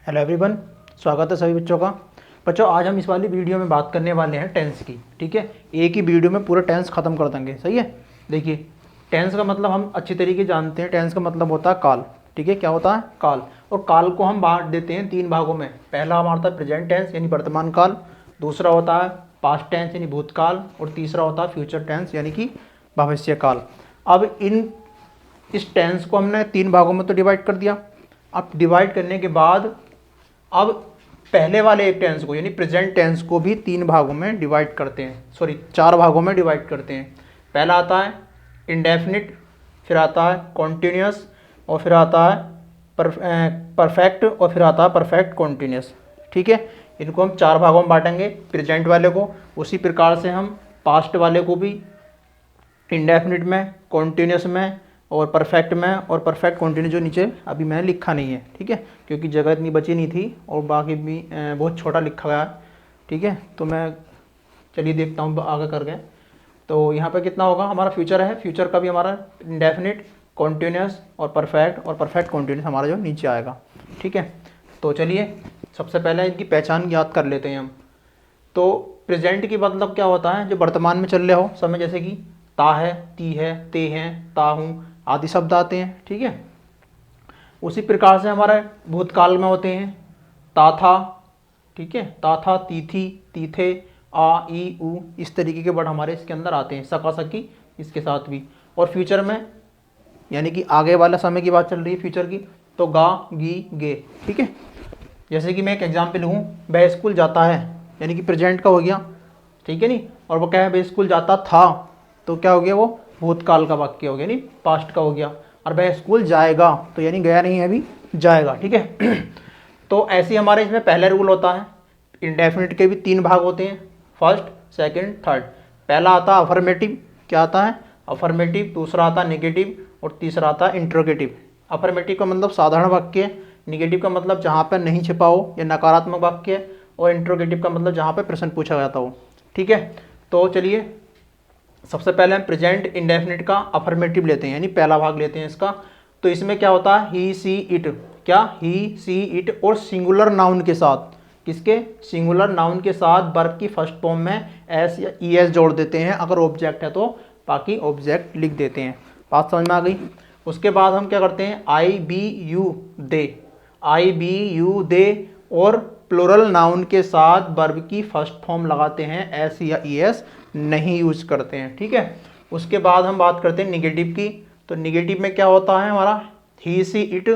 Hello everyone, स्वागत है सभी बच्चों का। बच्चों, आज हम इस वाली वीडियो में बात करने वाले हैं टेंस की। ठीक है, एक ही वीडियो में पूरा टेंस खत्म कर देंगे। सही है। देखिए, टेंस का मतलब हम अच्छी तरीके जानते हैं। टेंस का मतलब होता है काल। ठीक है, क्या होता है? काल। और काल को हम बांट देते हैं तीन भागों में। पहला हमारा होता है प्रेजेंट टेंस यानी वर्तमान काल, दूसरा होता है पास्ट टेंस यानी भूतकाल, और तीसरा होता है फ्यूचर टेंस यानी कि भविष्य काल। अब इस टेंस को हमने तीन भागों में तो डिवाइड कर दिया। अब डिवाइड करने के बाद अब पहले वाले एक टेंस को यानी प्रेजेंट टेंस को भी तीन भागों में डिवाइड करते हैं, सॉरी चार भागों में डिवाइड करते हैं। पहला आता है इंडेफिनिट, फिर आता है कॉन्टिन्यूस, और फिर आता है परफेक्ट, और फिर आता है परफेक्ट कॉन्टिन्यूस। ठीक है, इनको हम चार भागों में बांटेंगे प्रेजेंट वाले को। उसी प्रकार से हम पास्ट वाले को भी इंडेफिनिट में, कॉन्टिन्यूस में और परफेक्ट में, और परफेक्ट कॉन्टिन्यूस जो नीचे अभी मैंने लिखा नहीं है। ठीक है, क्योंकि जगह इतनी बची नहीं थी और बाकी भी बहुत छोटा लिखा गया है। ठीक है, तो मैं चलिए देखता हूँ आगे करके। तो यहाँ पे कितना होगा? हमारा फ्यूचर है, फ्यूचर का भी हमारा इंडेफिनिट, कॉन्टिन्यूस और परफेक्ट कॉन्टिन्यूस हमारा जो नीचे आएगा। ठीक है, तो चलिए सबसे पहले इनकी पहचान याद कर लेते हैं हम। तो प्रेजेंट की मतलब क्या होता है? जो वर्तमान में चल रहे हो समय, जैसे कि ता है, ती है, ते हैं, ता हूँ आदि शब्द आते हैं। ठीक है, उसी प्रकार से हमारे भूतकाल में होते हैं ता था। ठीक है, ता था, ती थी, ती थे, आ, ई, उ, इस तरीके के वर्ड हमारे इसके अंदर आते हैं, सका सकी इसके साथ भी। और फ्यूचर में यानी कि आगे वाला समय की बात चल रही है फ्यूचर की, तो गा, गी, गे। ठीक है, जैसे कि मैं एक एग्जाम्पल लूँ, वह स्कूल जाता है यानी कि प्रेजेंट का हो गया। ठीक है नहीं, और वो क्या है? वह स्कूल जाता था, तो क्या हो गया? वो भूतकाल का वाक्य हो गया, नहीं पास्ट का हो गया। और वह स्कूल जाएगा, तो यानी गया नहीं है, अभी जाएगा। ठीक है तो ऐसे हमारे इसमें पहला रूल होता है। इंडेफिनिट के भी तीन भाग होते हैं, फर्स्ट, सेकंड, थर्ड। पहला आता है अफर्मेटिव। क्या आता है? अफर्मेटिव। दूसरा आता है नेगेटिव, और तीसरा आता है इंट्रोगेटिव। अफर्मेटिव का मतलब साधारण वाक्य, नेगेटिव का मतलब जहाँ पर नहीं छिपा हो या नकारात्मक वाक्य, और इंट्रोगेटिव का मतलब जहाँ पर प्रश्न पूछा जाता हो। ठीक है, तो चलिए सबसे पहले हम प्रेजेंट इंडेफिनिट का अफर्मेटिव लेते हैं, यानी पहला भाग लेते हैं इसका। तो इसमें क्या होता है? ही, सी, इट। क्या? ही, सी, इट और सिंगुलर नाउन के साथ। किसके? सिंगुलर नाउन के साथ वर्ब की फर्स्ट फॉर्म में एस या ई एस जोड़ देते हैं। अगर ऑब्जेक्ट है तो बाकी ऑब्जेक्ट लिख देते हैं। बात समझ में आ गई? उसके बाद हम क्या करते हैं? I, we, you, they. I, we, you, they और प्लुरल नाउन के साथ वर्ब की फर्स्ट फॉर्म लगाते हैं, एस या ई एस नहीं यूज करते हैं। ठीक है, उसके बाद हम बात करते हैं निगेटिव की। तो निगेटिव में क्या होता है हमारा? ही, सी, इट,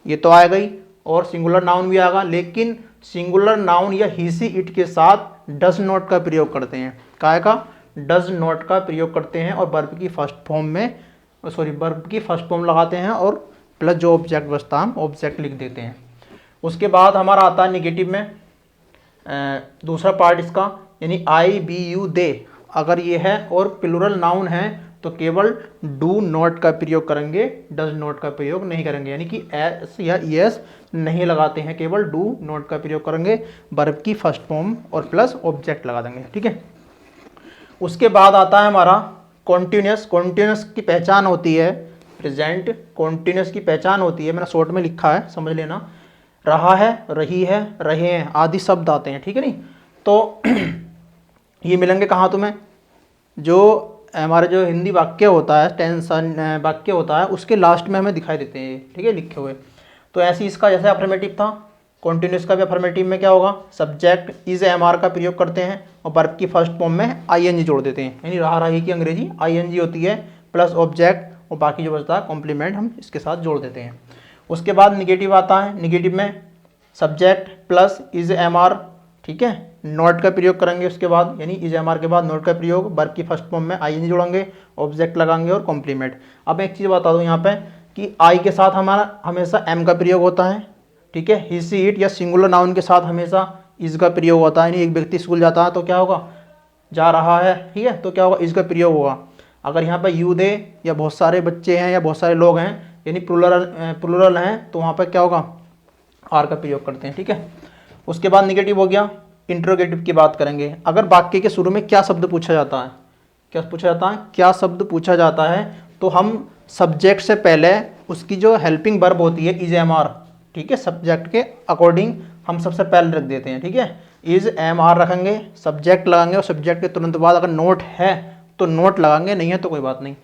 ये तो आ गई, और सिंगुलर नाउन भी आएगा, लेकिन सिंगुलर नाउन या ही, सी, इट के साथ डज नॉट का प्रयोग करते हैं। काय का? डज नॉट का प्रयोग करते हैं, और वर्ब की फर्स्ट फॉर्म में, सॉरी, वर्ब की फर्स्ट फॉर्म लगाते हैं और प्लस जो ऑब्जेक्ट बचता है हम ऑब्जेक्ट लिख देते हैं। उसके बाद हमारा आता है निगेटिव में दूसरा पार्ट इसका, यानी आई, बी, यू, दे। अगर ये है और प्लुरल नाउन है तो केवल डू नॉट का प्रयोग करेंगे, डज नॉट का प्रयोग नहीं करेंगे, यानी कि एस या एस नहीं लगाते हैं, केवल डू नॉट का प्रयोग करेंगे। वर्ब की फर्स्ट फॉर्म और प्लस ऑब्जेक्ट लगा देंगे। ठीक है, उसके बाद आता है हमारा कॉन्टिन्यूस। कॉन्टिन्यूस की पहचान होती है, प्रेजेंट कॉन्टिन्यूस की पहचान होती है, मैंने शॉर्ट में लिखा है, समझ लेना। रहा है, रही है, रहे हैं आदि शब्द आते हैं। ठीक है नहीं, तो ये मिलेंगे कहाँ तुम्हें? जो हमारे जो हिंदी वाक्य होता है, टेंस वाक्य होता है, उसके लास्ट में हमें दिखाई देते हैं। ठीक है, लिखे हुए। तो ऐसे इसका जैसे अफर्मेटिव था, कॉन्टिन्यूस का भी अफर्मेटिव में क्या होगा? सब्जेक्ट इज एम आर का प्रयोग करते हैं और वर्ब की फर्स्ट फॉर्म में आई एन जी जोड़ देते हैं, यानी रहा रही की अंग्रेजी आई एन जी होती है, प्लस ऑब्जेक्ट, और बाकी जो बचता है कॉम्प्लीमेंट हम इसके साथ जोड़ देते हैं। उसके बाद निगेटिव आता है। निगेटिव में subject plus is am are, ठीक है, नॉट का प्रयोग करेंगे उसके बाद, यानी इज एम आर के बाद नॉट का प्रयोग, वर्ब की फर्स्ट फॉर्म में आई एन जी जोड़ेंगे, ऑब्जेक्ट लगाएंगे और कॉम्प्लीमेंट। अब एक चीज़ बता दूं यहाँ पे कि आई के साथ हमारा हमेशा एम का प्रयोग होता है। ठीक है, ही, सी, इट या सिंगुलर नाउन के साथ हमेशा इज का प्रयोग होता है, यानी एक व्यक्ति स्कूल जाता है तो क्या होगा? जा रहा है। ठीक है, तो क्या होगा? इज का प्रयोग होगा। अगर यहाँ पर यू, दे या बहुत सारे बच्चे हैं या बहुत सारे लोग हैं, यानी प्लुरल हैं, तो वहाँ पर क्या होगा? आर का प्रयोग करते हैं। ठीक है, उसके बाद निगेटिव हो गया। इंट्रोगेटिव की बात करेंगे। अगर वाक्य के शुरू में क्या शब्द पूछा जाता है? क्या पूछा जाता है? क्या शब्द पूछा जाता है, तो हम सब्जेक्ट से पहले उसकी जो हेल्पिंग वर्ब होती है इज एम आर, ठीक है, सब्जेक्ट के अकॉर्डिंग हम सबसे पहले रख देते हैं। ठीक है, इज एम आर रखेंगे, सब्जेक्ट लगाएंगे और सब्जेक्ट के तुरंत बाद अगर नोट है तो नोट लगाएंगे, नहीं है तो कोई बात नहीं।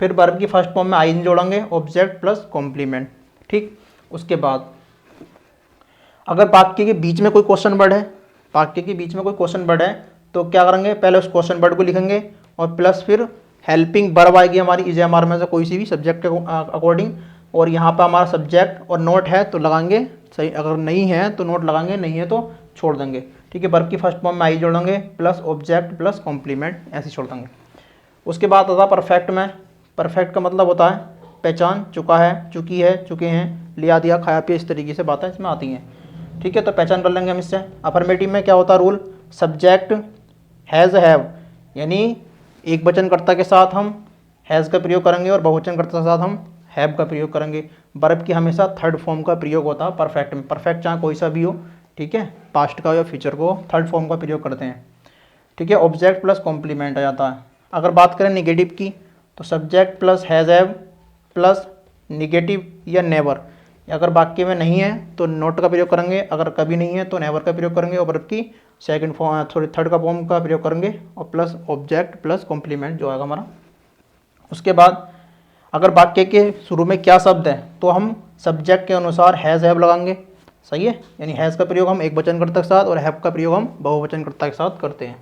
फिर वर्ब की फर्स्ट फॉर्म में आई एन जोड़ेंगे, ऑब्जेक्ट प्लस कॉम्प्लीमेंट। ठीक, उसके बाद अगर वाक्य के बीच में कोई क्वेश्चन वर्ड है, वाक्य के बीच में कोई क्वेश्चन वर्ड है तो क्या करेंगे, पहले उस क्वेश्चन वर्ड को लिखेंगे और प्लस फिर हेल्पिंग वर्ब आएगी हमारी इज एम आर में से कोई सी भी सब्जेक्ट के अकॉर्डिंग, और यहाँ पर हमारा सब्जेक्ट और नोट है तो लगाएंगे सही, अगर नहीं है तो नोट लगाएंगे, नहीं है तो छोड़ देंगे। ठीक है, वर्ब की फर्स्ट फॉर्म में आई जोड़ेंगे प्लस ऑब्जेक्ट प्लस कॉम्प्लीमेंट, ऐसे छोड़ देंगे। उसके बाद आता परफेक्ट में। परफेक्ट का मतलब होता है पहचान चुका है, चुकी है, चुके हैं, लिया दिया, खाया पिया, इस तरीके से बातें इसमें आती हैं। ठीक है, तो पहचान कर लेंगे हम इससे। अफर्मेटिव में क्या होता है रूल, सब्जेक्ट हैज़ हैव, यानी एक वचनकर्ता के साथ हम हैज़ का प्रयोग करेंगे और बहुवचनकर्ता के साथ हम हैव का प्रयोग करेंगे। वर्ब की हमेशा थर्ड फॉर्म का प्रयोग होता है परफेक्ट में। परफेक्ट चाहे कोई सा भी हो, ठीक है, पास्ट का या फ्यूचर को थर्ड फॉर्म का प्रयोग करते हैं। ठीक है, ऑब्जेक्ट प्लस कॉम्प्लीमेंट आ जाता है। अगर बात करें निगेटिव की तो subject plus has have plus negative या नेवर। अगर वाक्य में नहीं है तो नोट का प्रयोग करेंगे, अगर कभी नहीं है तो नेवर का प्रयोग करेंगे और वर्ब की सेकंड फॉर्म सॉरी थर्ड का फॉर्म का प्रयोग करेंगे और प्लस ऑब्जेक्ट प्लस कॉम्प्लीमेंट जो आएगा हमारा। उसके बाद अगर वाक्य के शुरू में क्या शब्द है तो हम सब्जेक्ट के अनुसार हैज़ हैव लगाएंगे, सही है, यानी हैज़ का प्रयोग हम एक वचनकर्ता के साथ और हैव का प्रयोग हम बहुवचनकर्ता के साथ करते हैं।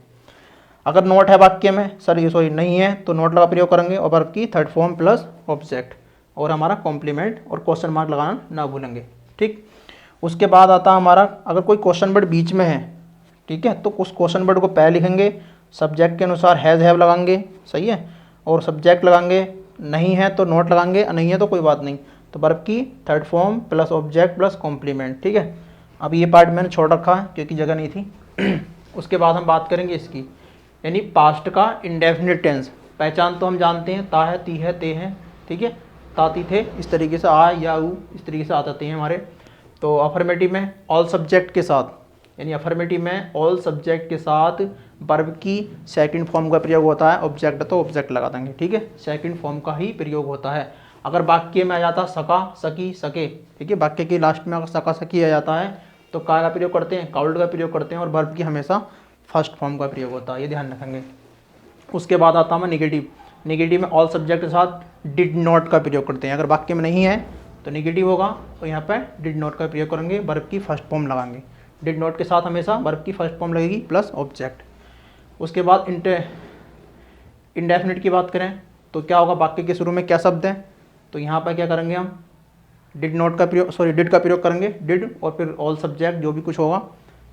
अगर नोट है वाक्य में सॉरी नहीं है तो नोट का प्रयोग करेंगे और वर्ब की थर्ड फॉर्म प्लस ऑब्जेक्ट और हमारा कॉम्प्लीमेंट और क्वेश्चन मार्क लगाना ना भूलेंगे। ठीक, उसके बाद आता है हमारा अगर कोई क्वेश्चन वर्ड बीच में है, ठीक है, तो उस क्वेश्चन वर्ड को पहले लिखेंगे, सब्जेक्ट के अनुसार हैज़ हैव लगाएंगे, सही है, और सब्जेक्ट लगाएंगे, नहीं है तो नोट लगाएंगे, नहीं है तो कोई बात नहीं, तो वर्ब की third form plus object plus complement. ठीक है, अब ये पार्ट मैंने छोड़ रखा है क्योंकि जगह नहीं थी। उसके बाद हम बात करेंगे इसकी, यानी पास्ट का इंडेफिनिट टेंस। पहचान तो हम जानते हैं, ता है, ती है, ते हैं, ठीक है, ताती थे, इस तरीके से आ या ऊ इस तरीके से आते हैं हमारे। तो अफर्मेटिव में ऑल सब्जेक्ट के साथ, यानी अफर्मेटिव में ऑल सब्जेक्ट के साथ वर्ब की सेकंड फॉर्म का प्रयोग होता है, ऑब्जेक्ट तो ऑब्जेक्ट लगा देंगे। ठीक है, सेकंड फॉर्म का ही प्रयोग होता है। अगर वाक्य में आ जाता सका, सकी, सके, ठीक है, वाक्य के लास्ट में अगर सका, सकी आ जाता है तो का प्रयोग करते हैं, काउल्ड का प्रयोग करते हैं और वर्ब की हमेशा फर्स्ट फॉर्म का प्रयोग होता है, ये ध्यान रखेंगे। उसके बाद आता है निगेटिव। निगेटिव में ऑल सब्जेक्ट के साथ डिड नॉट का प्रयोग करते हैं। अगर वाक्य में नहीं है तो निगेटिव होगा तो यहाँ पे डिड नॉट का प्रयोग करेंगे, वर्ब की फर्स्ट फॉर्म लगाएंगे। डिड नॉट के साथ हमेशा वर्ब की फर्स्ट फॉर्म लगेगी प्लस ऑब्जेक्ट। उसके बाद इंडेफिनिट की बात करें तो क्या होगा, वाक्य के शुरू में क्या शब्द है तो यहाँ पर क्या करेंगे हम डिड नॉट का प्रयोग डिड का प्रयोग करेंगे, डिड और फिर ऑल सब्जेक्ट जो भी कुछ होगा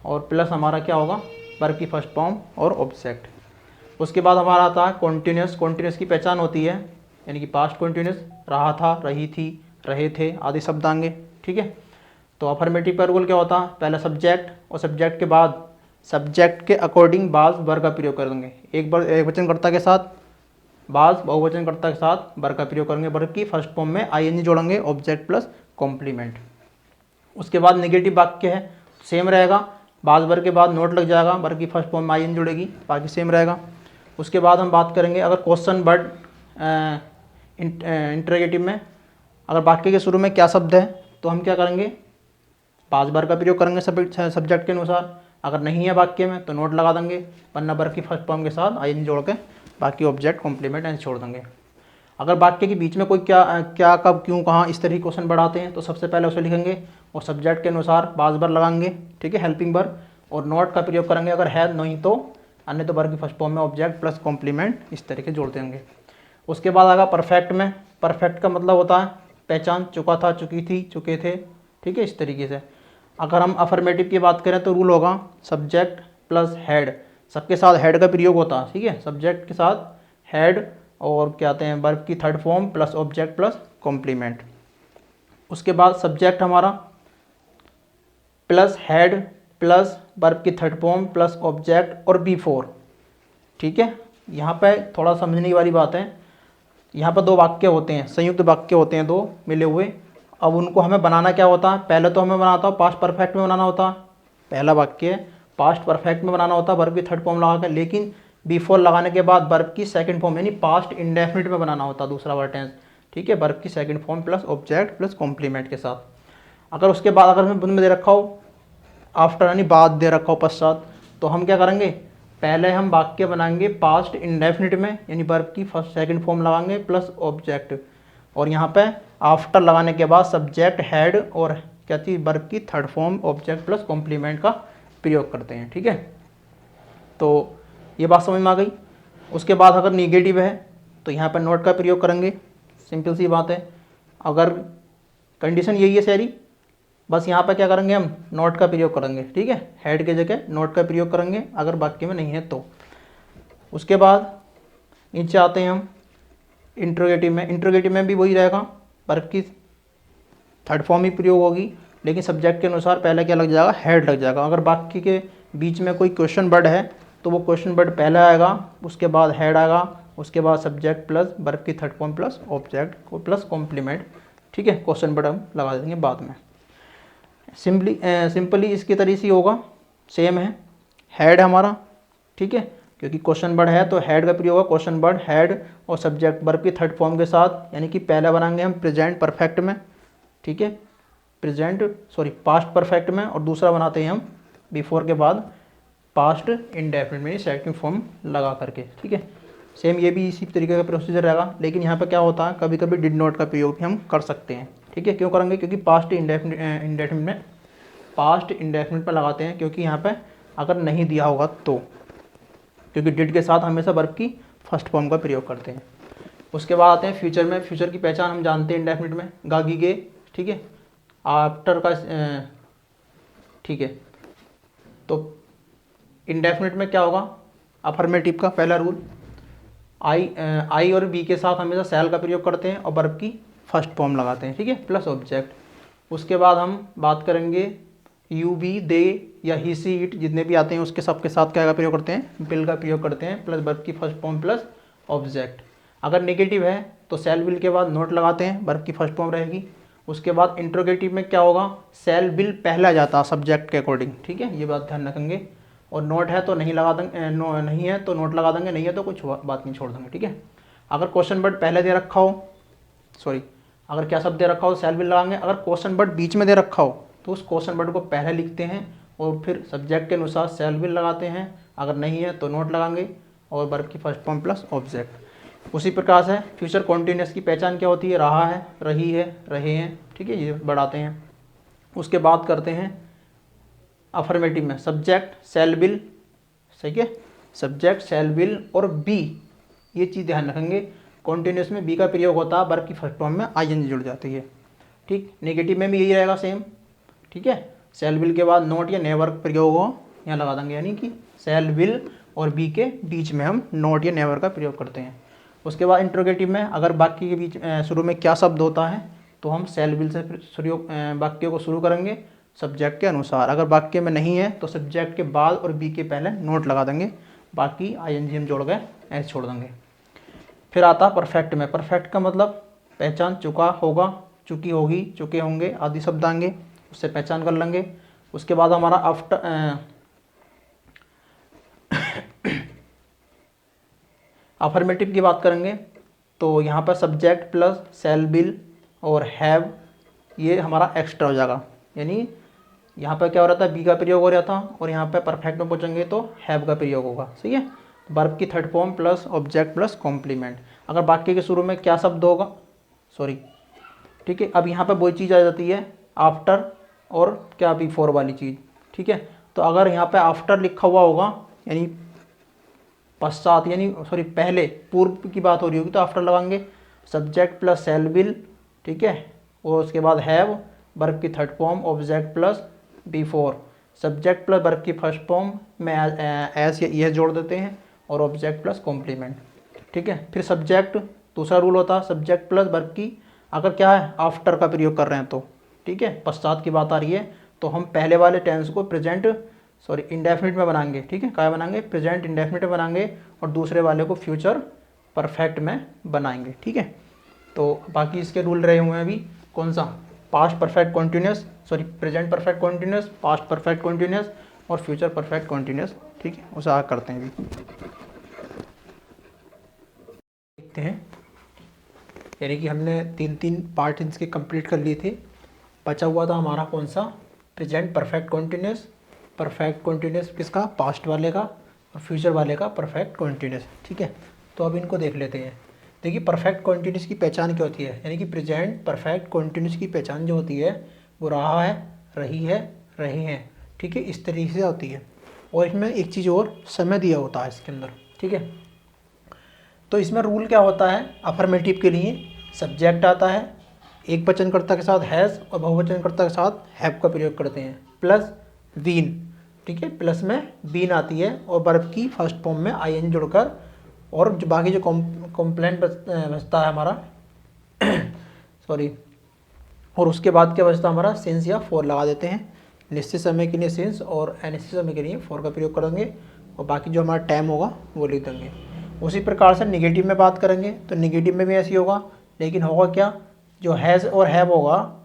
और प्लस हमारा क्या होगा वर्ब की फर्स्ट फॉर्म और ऑब्जेक्ट। उसके बाद हमारा आता है कॉन्टिन्यूस। कॉन्टिन्यूस की पहचान होती है यानी कि पास्ट कॉन्टिन्यूस, रहा था, रही थी, रहे थे आदि शब्द आएंगे। ठीक है, तो अफर्मेटिव का रूल क्या होता है, पहले सब्जेक्ट और सब्जेक्ट के बाद सब्जेक्ट के अकॉर्डिंग बाज वर्ब का प्रयोग करेंगे। एक वचनकर्ता के साथ बाज, बहुवचनकर्ता के साथ वर्ब का प्रयोग करेंगे, वर्ब की फर्स्ट फॉर्म में आईएनजी जोड़ेंगे, ऑब्जेक्ट प्लस कॉम्प्लीमेंट। उसके बाद नेगेटिव वाक्य है, सेम रहेगा, बाज वर्ब के बाद नोट लग जाएगा, वर्ब की फर्स्ट फॉर्म में आईएन जुड़ेगी, बाकी सेम रहेगा। उसके बाद हम बात करेंगे अगर क्वेश्चन वर्ड इंटरोगेटिव में अगर वाक्य के शुरू में क्या शब्द है तो हम क्या करेंगे, बाज वर्ब का प्रयोग करेंगे सब्जेक्ट के अनुसार। अगर नहीं है वाक्य में तो नोट लगा देंगे, वरना वर्ब की फर्स्ट फॉर्म के साथ आईएन जोड़ के बाकी ऑब्जेक्ट कॉम्प्लीमेंट ऐसे छोड़ देंगे। अगर वाक्य के बीच में कोई क्या कब क्यों कहाँ इस तरह क्वेश्चन बढ़ाते हैं तो सबसे पहले उसे लिखेंगे और सब्जेक्ट के अनुसार बाज वर्ब लगाएंगे, ठीक है, हेल्पिंग वर्ब, और नॉट का प्रयोग करेंगे अगर है, नहीं तो अन्य तो वर्ब की फर्स्ट फॉर्म में ऑब्जेक्ट प्लस कॉम्प्लीमेंट इस तरीके जोड़ते होंगे। उसके बाद आएगा परफेक्ट में। परफेक्ट का मतलब होता है पहचान, चुका था, चुकी थी, चुके थे, ठीक है, इस तरीके से। अगर हम अफर्मेटिव की बात करें तो रूल होगा सब्जेक्ट प्लस हेड, सबके साथ हेड का प्रयोग होता है, ठीक है, सब्जेक्ट के साथ हेड और क्या आते हैं वर्ब की third form plus object plus complement. उसके बाद सब्जेक्ट हमारा प्लस हेड प्लस वर्ब की थर्ड फॉर्म प्लस ऑब्जेक्ट और बिफोर। ठीक है, यहाँ पे थोड़ा समझने वाली बात है, यहाँ पर दो वाक्य होते हैं, संयुक्त वाक्य होते हैं दो मिले हुए। अब उनको हमें बनाना क्या होता है, पहले तो हमें बनाता हो पास्ट परफेक्ट में बनाना होता है, पहला वाक्य पास्ट परफेक्ट में बनाना होता है वर्ब की थर्ड फॉर्म लगा कर, लेकिन बिफोर लगाने के बाद वर्ब की सेकंड फॉर्म यानी पास्ट इंडेफिनिट में बनाना होता है दूसरा वर्ब टेंस, ठीक है, वर्ब की second form plus object plus complement के साथ। अगर उसके बाद अगर हमें में दे रखा हो आफ्टर यानी बाद दे रखा हो पश्चात, तो हम क्या करेंगे, पहले हम वाक्य बनाएंगे पास्ट इंडेफिनिट में, यानी वर्ब की फर्स्ट सेकंड फॉर्म लगाएंगे प्लस ऑब्जेक्ट, और यहाँ पे आफ्टर लगाने के बाद सब्जेक्ट हैड और क्या थी वर्ब की third form object plus complement का प्रयोग करते हैं। ठीक है, तो ये बात समझ में आ गई। उसके बाद अगर निगेटिव है तो यहाँ पर नोट का प्रयोग करेंगे, सिंपल सी बात है। अगर कंडीशन यही है सारी, बस यहाँ पर क्या करेंगे, हम नोट का प्रयोग करेंगे। ठीक है, हेड के जगह नोट का प्रयोग करेंगे अगर वाक्य में नहीं है तो। उसके बाद नीचे आते हैं हम इंट्रोगेटिव में। इंट्रोगेटिव में भी वही रहेगा, वर्ब की थर्ड फॉर्म ही प्रयोग होगी, लेकिन सब्जेक्ट के अनुसार पहले क्या लग जाएगा, हेड लग जाएगा। अगर वाक्य के बीच में कोई क्वेश्चन वर्ड है तो वो क्वेश्चन वर्ड पहले आएगा, उसके बाद हेड आएगा, उसके बाद सब्जेक्ट प्लस वर्ब की थर्ड फॉर्म प्लस ऑब्जेक्ट को प्लस कॉम्प्लीमेंट। ठीक है, क्वेश्चन वर्ड हम लगा देंगे बाद में। सिंपली इसके तरीके से होगा, सेम है। हेड हमारा, ठीक है, क्योंकि क्वेश्चन वर्ड है तो हेड का प्रयोग होगा, क्वेश्चन वर्ड हेड और सब्जेक्ट वर्ब की थर्ड फॉर्म के साथ, यानी कि पहले बनाएंगे हम प्रेजेंट परफेक्ट में। ठीक है, पास्ट परफेक्ट में, और दूसरा बनाते हैं हम बिफोर के बाद पास्ट इंडेफिनिट में सेकंड फॉर्म लगा करके। ठीक है, सेम ये भी इसी तरीके का प्रोसीजर रहेगा, लेकिन यहाँ पर क्या होता है, कभी कभी डिड नॉट का प्रयोग भी हम कर सकते हैं। ठीक है, क्यों करेंगे, क्योंकि पास्ट इंडेफिनिट में लगाते हैं, क्योंकि यहाँ पे अगर नहीं दिया होगा तो, क्योंकि डिड के साथ हमेशा वर्ब की फर्स्ट फॉर्म का प्रयोग करते हैं। उसके बाद आते हैं फ्यूचर में। फ्यूचर की पहचान हम जानते हैं इंडेफिनिट में, गागी गे। ठीक है, आफ्टर का ठीक है, तो इंडेफिनिट में क्या होगा, अफर्मेटिव का पहला रूल, आई और बी के साथ हमेशा सेल का प्रयोग करते हैं और वर्ब की फर्स्ट फॉर्म लगाते हैं। ठीक है, प्लस ऑब्जेक्ट। उसके बाद हम बात करेंगे यू बी दे या ही सी इट, जितने भी आते हैं उसके सबके साथ क्या का प्रयोग करते हैं, बिल का प्रयोग करते हैं, प्लस वर्ब की फर्स्ट फॉर्म प्लस ऑब्जेक्ट। अगर नेगेटिव है तो सेल बिल के बाद नोट लगाते हैं, वर्ब की फर्स्ट फॉर्म रहेगी। उसके बाद इंट्रोगेटिव में क्या होगा, सेल बिल पहला जाता है सब्जेक्ट के अकॉर्डिंग। ठीक है, ये बात ध्यान रखेंगे। और नोट है तो नहीं लगा देंगे, नहीं है तो नोट लगा देंगे, नहीं है तो कुछ बात नहीं छोड़ देंगे। ठीक है, अगर क्वेश्चन वर्ड पहले दे रखा हो, अगर क्या शब्द दे रखा हो सेल बिल लगाएंगे। अगर क्वेश्चन वर्ड बीच में दे रखा हो तो उस क्वेश्चन वर्ड को पहले लिखते हैं और फिर सब्जेक्ट के अनुसार सेल बिल लगाते हैं, अगर नहीं है तो नोट लगाएंगे और वर्ब की फर्स्ट फॉर्म प्लस ऑब्जेक्ट। उसी प्रकार से फ्यूचर कॉन्टिन्यूस की पहचान क्या होती है, रहा है, रही है, रहे हैं। ठीक है, ये बढ़ाते हैं। उसके बाद करते हैं अफर्मेटिव में सब्जेक्ट सेल बिल, सही है, सब्जेक्ट सेल बिल और बी, ये चीज़ ध्यान रखेंगे। कॉन्टिन्यूस में बी का प्रयोग होता है, वर्ब की फर्स्ट फॉर्म में आईएनजी जुड़ जाती है। ठीक, नेगेटिव में भी यही रहेगा सेम। ठीक है, सेल बिल के बाद नोट या नेवर प्रयोग हो, यहाँ लगा देंगे, यानी कि सेल बिल और बी के बीच में हम नोट या नेवर का प्रयोग करते हैं। उसके बाद इंट्रोगेटिव में अगर वाक्य के बीच शुरू में क्या शब्द होता है तो हम सेल बिल से वाक्य को शुरू करेंगे सब्जेक्ट के अनुसार। अगर वाक्य में नहीं है तो सब्जेक्ट के बाद और बी के पहले नोट लगा देंगे, बाकी आईएनजी हम जोड़ गए ऐसे छोड़ देंगे। फिर आता परफेक्ट में। परफेक्ट का मतलब पहचान, चुका होगा, चुकी होगी, चुके होंगे आदि शब्द आएंगे, उससे पहचान कर लेंगे। उसके बाद हमारा अफर्मेटिव की बात करेंगे तो यहाँ पर सब्जेक्ट प्लस सेल बिल और हैव, ये हमारा एक्स्ट्रा हो जाएगा, यानी यहाँ पर क्या हो रहा था, बी का प्रयोग हो रहा था और यहाँ पर परफेक्ट में पहुँचेंगे तो हैव का प्रयोग होगा। सही है, वर्ब की third form plus object plus complement. अगर वाक्य के शुरू में क्या शब्द होगा, ठीक है, अब यहाँ पर वही चीज़ आ जाती है आफ्टर और क्या बिफोर वाली चीज़। ठीक है, तो अगर यहाँ पे आफ्टर लिखा हुआ होगा यानी पश्चात, यानी पहले, पूर्व की बात हो रही होगी तो आफ्टर लगाएंगे, सब्जेक्ट प्लस सेल बिल। ठीक है, और उसके बाद हैव, वर्ब की third form, object plus before, subject plus verb की फर्स्ट फॉर्म में एस या जोड़ देते हैं और ऑब्जेक्ट प्लस कॉम्प्लीमेंट। ठीक है, फिर सब्जेक्ट, दूसरा रूल होता है सब्जेक्ट प्लस वर्ब की, अगर क्या है आफ्टर का प्रयोग कर रहे हैं तो, ठीक है, पश्चात की बात आ रही है तो हम पहले वाले टेंस को इंडेफिनिट में बनाएंगे। ठीक है, क्या बनाएंगे, प्रेजेंट इंडेफिनिट में बनाएंगे और दूसरे वाले को फ्यूचर परफेक्ट में बनाएंगे। ठीक है, तो बाकी इसके रूल रहे हुए हैं अभी, कौन सा, past perfect continuous, present perfect continuous, past perfect continuous और फ्यूचर परफेक्ट कॉन्टिन्यूस। ठीक है, उसे आगे करते हैं अभी, देखते हैं। यानी कि हमने 3 पार्ट इसके कंप्लीट कर लिए थे। बचा हुआ था हमारा कौन सा, present perfect continuous. Perfect continuous किसका, पास्ट वाले का, और फ्यूचर वाले का परफेक्ट कॉन्टिन्यूस। ठीक है, तो अब इनको देख लेते हैं। देखिए परफेक्ट कॉन्टिन्यूस की पहचान क्या होती है, यानी कि प्रेजेंट परफेक्ट कॉन्टिन्यूस की पहचान जो होती है वो रहा है, रही है, रहे हैं। ठीक है, इस तरीके से होती है। और इसमें एक चीज़ और, समय दिया होता है इसके अंदर। ठीक है, तो इसमें रूल क्या होता है, अफर्मेटिव के लिए सब्जेक्ट आता है, एक वचनकर्ता के साथ हैज़ और बहुवचनकर्ता के साथ हैव का प्रयोग करते हैं, प्लस बीन। ठीक है, प्लस में बीन आती है और वर्ब की फर्स्ट फॉर्म में आईएन जुड़कर, और जो बाकी जो कॉम्प्लेंट बचता है हमारा सॉरी, और उसके बाद क्या बचता है हमारा, सिंस या फॉर लगा देते हैं। निश्चित समय के लिए सिंस और अनिश्चित समय के लिए फॉर का प्रयोग करेंगे, और बाकी जो हमारा टाइम होगा वो लिख देंगे। उसी प्रकार से निगेटिव में बात करेंगे तो निगेटिव में भी ऐसी होगा, लेकिन होगा क्या, जो हैज़ और हैव होगा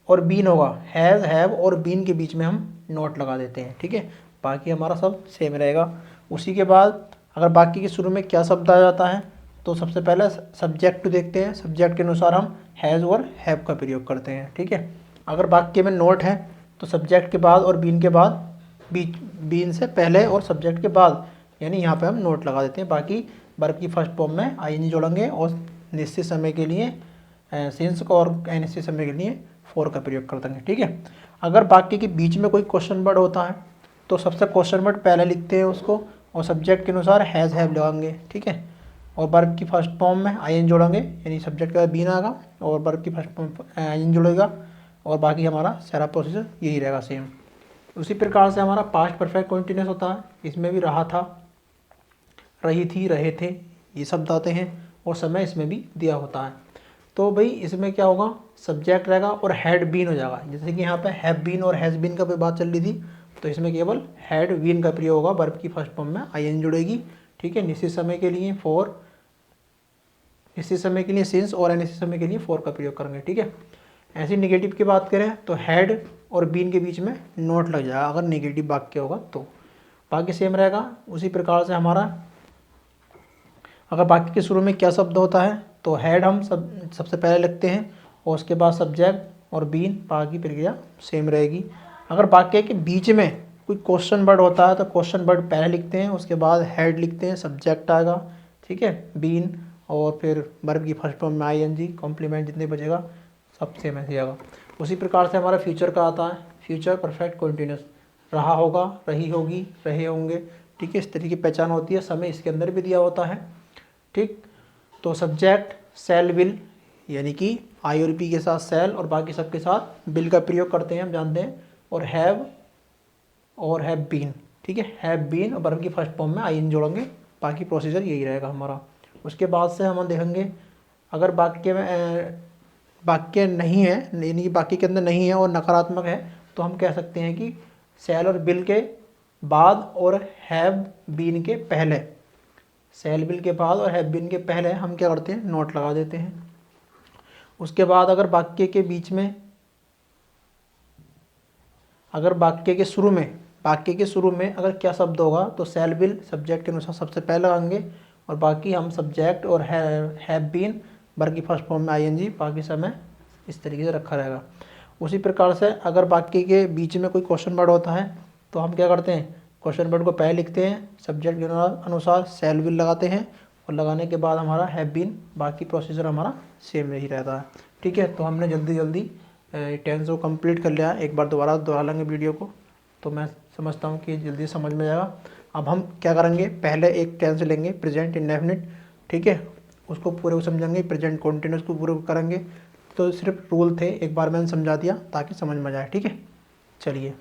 और बीन होगा, हैज़ हैव और बीन के बीच में हम नोट लगा देते हैं। ठीक है, बाकी हमारा सब सेम रहेगा। उसी के बाद अगर बाकी के शुरू में क्या शब्द आ जाता है, तो सबसे पहले सब्जेक्ट देखते हैं। सब्जेक्ट के अनुसार हम हैज़ और हैव का प्रयोग करते हैं। ठीक है, अगर वाक्य में नोट है तो सब्जेक्ट के बाद और बीन के बाद, बीन से पहले और सब्जेक्ट के बाद, यानी यहाँ पे हम नोट लगा देते हैं। बाकी वर्ब की फर्स्ट फॉर्म में आईएनजी जोड़ेंगे और निश्चित समय के लिए सिंस को और अनिश्चित समय के लिए फॉर का प्रयोग कर देंगे। ठीक है, अगर वाक्य के बीच में कोई क्वेश्चन वर्ड होता है तो सबसे क्वेश्चन वर्ड पहले लिखते हैं उसको, और सब्जेक्ट के अनुसार हैज़ हैव लगाएंगे। ठीक है, और वर्ब की फर्स्ट फॉर्म में आईएन जोड़ेंगे, यानी सब्जेक्ट के बाद बीन आएगा और वर्ब की फर्स्ट फॉर्म आईएन जुड़ेगा, और बाकी हमारा सारा प्रोसीजर यही रहेगा सेम। उसी प्रकार से हमारा पास्ट परफेक्ट कंटिन्यूस होता है, इसमें भी रहा था, रही थी, रहे थे, ये शब्द आते हैं, और समय इसमें भी दिया होता है। तो भाई इसमें क्या होगा, सब्जेक्ट रहेगा और हैड बीन हो जाएगा। जैसे कि यहाँ पे हैव बीन और हैज़ बीन का बात चल रही थी, तो इसमें केवल हैड बीन का प्रयोग होगा, वर्ब की फर्स्ट फॉर्म में आईएन जुड़ेगी। ठीक है, निश्चित समय के लिए फॉर, निश्चित समय के लिए सिंस और अनिश्चित समय के लिए फॉर का प्रयोग करेंगे। ठीक है, ऐसी निगेटिव की बात करें तो हैड और बीन के बीच में नोट लग जाएगा अगर निगेटिव वाक्य होगा तो, बाकी सेम रहेगा। उसी प्रकार से हमारा अगर वाक्य के शुरू में क्या शब्द होता है तो हैड हम सबसे पहले लिखते हैं, और उसके बाद सब्जेक्ट और बीन, बाकी प्रक्रिया सेम रहेगी। अगर वाक्य के बीच में कोई क्वेश्चन वर्ड होता है तो क्वेश्चन वर्ड पहले लिखते हैं, उसके बाद हैड लिखते हैं, सब्जेक्ट आएगा। ठीक है, बीन, और फिर वर्ब की फर्स्ट फॉर्म में आईएनजी, कॉम्प्लीमेंट जितने बचेगा सब सेम ऐसे आएगा। उसी प्रकार से हमारा फ्यूचर का आता है, फ्यूचर परफेक्ट कंटिन्यूस, रहा होगा, रही होगी, रहे होंगे। ठीक है, इस तरीके की पहचान होती है, समय इसके अंदर भी दिया होता है। ठीक, तो सब्जेक्ट सेल विल, यानी कि आई और पी के साथ सेल और बाकी सबके साथ बिल का प्रयोग करते हैं, हम जानते हैं, और हैव बीन। ठीक है, हैव बीन और वर्ब की फर्स्ट फॉर्म में आई एन जोड़ेंगे, बाकी प्रोसीजर यही रहेगा हमारा। उसके बाद से हम देखेंगे अगर वाक्य में वाक्य नहीं है, यानी कि वाक्य के अंदर नहीं है और नकारात्मक है, तो हम कह सकते हैं कि सेल और बिल के बाद और हैव बीन के पहले, सेल बिल के बाद और हैव बीन के पहले हम क्या करते हैं, नोट लगा देते हैं। उसके बाद अगर वाक्य के बीच में, अगर वाक्य के शुरू में अगर क्या शब्द होगा तो सेल बिल सब्जेक्ट के अनुसार सबसे पहले लगाएंगे, और बाकी हम सब्जेक्ट और हैव बीन, वर्ब की फर्स्ट फॉर्म में आईएनजी, बाकी समय इस तरीके से रखा रहेगा। उसी प्रकार से अगर वाक्य के बीच में कोई क्वेश्चन वर्ड होता है तो हम क्या करते हैं, क्वेश्चन वर्ड को पहले लिखते हैं, सब्जेक्ट के अनुसार सेल विल लगाते हैं, और लगाने के बाद हमारा हैव बीन, बाकी प्रोसीजर हमारा सेम ही रहता है। ठीक है, तो हमने जल्दी टेंस को कंप्लीट कर लिया। एक बार दोबारा दोहरा लेंगे वीडियो को, तो मैं समझता हूँ कि जल्दी समझ में जाएगा। अब हम क्या करेंगे, पहले एक टेंस लेंगे प्रेजेंट इंडेफिनिट। ठीक है, उसको पूरे को समझेंगे, प्रेजेंट कॉन्टिन्यूस को पूरे को करेंगे। तो सिर्फ रूल थे, एक बार मैंने समझा दिया ताकि समझ में जाए। ठीक है, चलिए।